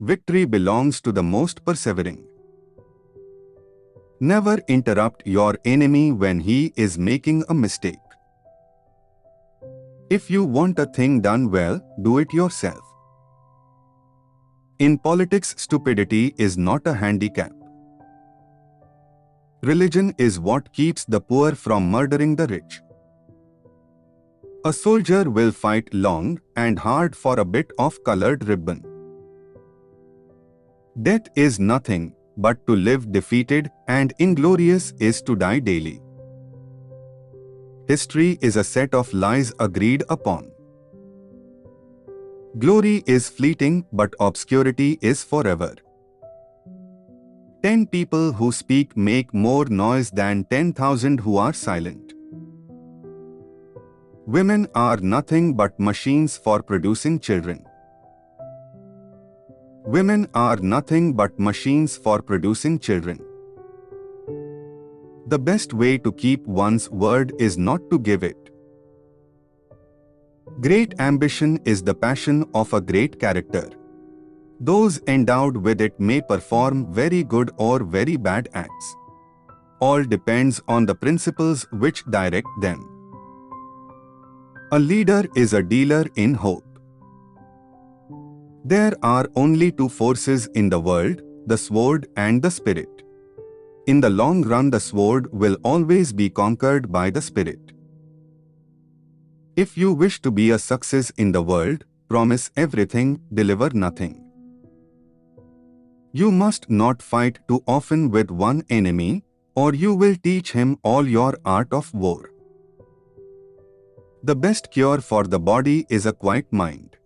Victory belongs to the most persevering. Never interrupt your enemy when he is making a mistake. If you want a thing done well, do it yourself. In politics, stupidity is not a handicap. Religion is what keeps the poor from murdering the rich. A soldier will fight long and hard for a bit of colored ribbon. Death is nothing, but to live defeated and inglorious is to die daily. History is a set of lies agreed upon. Glory is fleeting, but obscurity is forever. 10 people who speak make more noise than 10,000 who are silent. Women are nothing but machines for producing children. Women are nothing but machines for producing children. The best way to keep one's word is not to give it. Great ambition is the passion of a great character. Those endowed with it may perform very good or very bad acts. All depends on the principles which direct them. A leader is a dealer in hope. There are only two forces in the world, the sword and the spirit. In the long run, the sword will always be conquered by the spirit. If you wish to be a success in the world, promise everything, deliver nothing. You must not fight too often with one enemy, or you will teach him all your art of war. The best cure for the body is a quiet mind.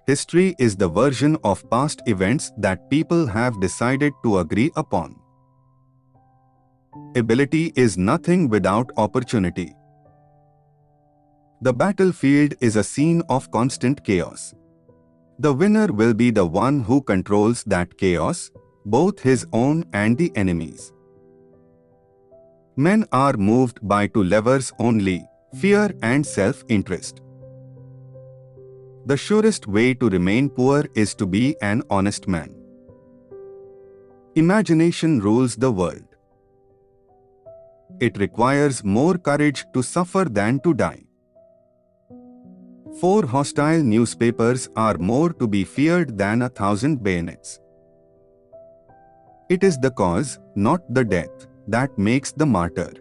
History is the version of past events that people have decided to agree upon. Ability is nothing without opportunity. The battlefield is a scene of constant chaos. The winner will be the one who controls that chaos, both his own and the enemy's. Men are moved by two levers only, fear and self-interest. The surest way to remain poor is to be an honest man. Imagination rules the world. It requires more courage to suffer than to die. 4 hostile newspapers are more to be feared than 1,000 bayonets. It is the cause, not the death, that makes the martyr.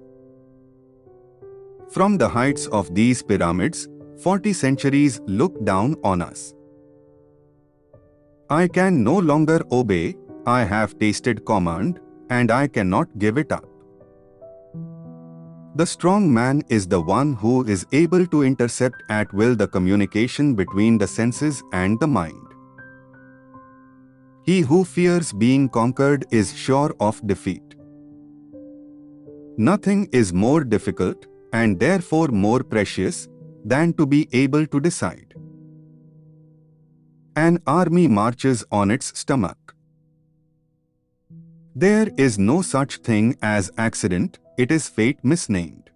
From the heights of these pyramids, 40 centuries look down on us. I can no longer obey, I have tasted command, and I cannot give it up. The strong man is the one who is able to intercept at will the communication between the senses and the mind. He who fears being conquered is sure of defeat. Nothing is more difficult, and therefore more precious, than to be able to decide. An army marches on its stomach. There is no such thing as accident, it is fate misnamed.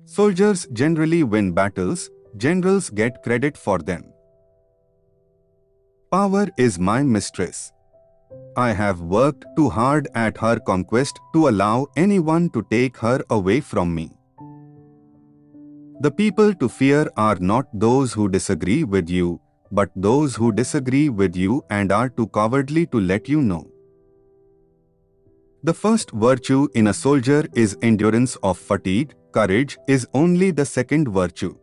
Soldiers generally win battles, generals get credit for them. Power is my mistress. I have worked too hard at her conquest to allow anyone to take her away from me. The people to fear are not those who disagree with you, but those who disagree with you and are too cowardly to let you know. The first virtue in a soldier is endurance of fatigue, courage is only the second virtue.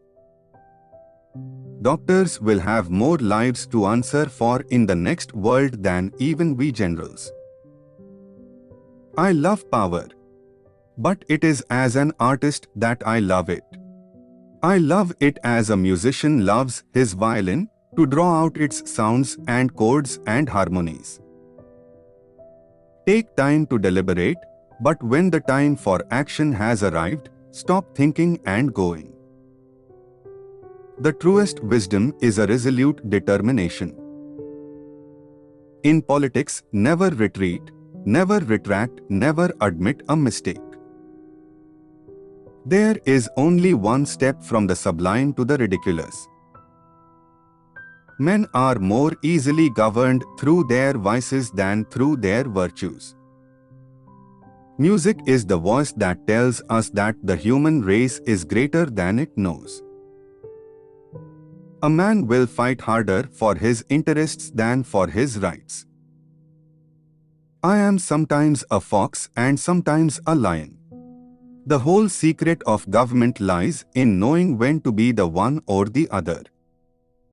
Doctors will have more lives to answer for in the next world than even we generals. I love power, but it is as an artist that I love it. I love it as a musician loves his violin, to draw out its sounds and chords and harmonies. Take time to deliberate, but when the time for action has arrived, stop thinking and going. The truest wisdom is a resolute determination. In politics, never retreat, never retract, never admit a mistake. There is only one step from the sublime to the ridiculous. Men are more easily governed through their vices than through their virtues. Music is the voice that tells us that the human race is greater than it knows. A man will fight harder for his interests than for his rights. I am sometimes a fox and sometimes a lion. The whole secret of government lies in knowing when to be the one or the other.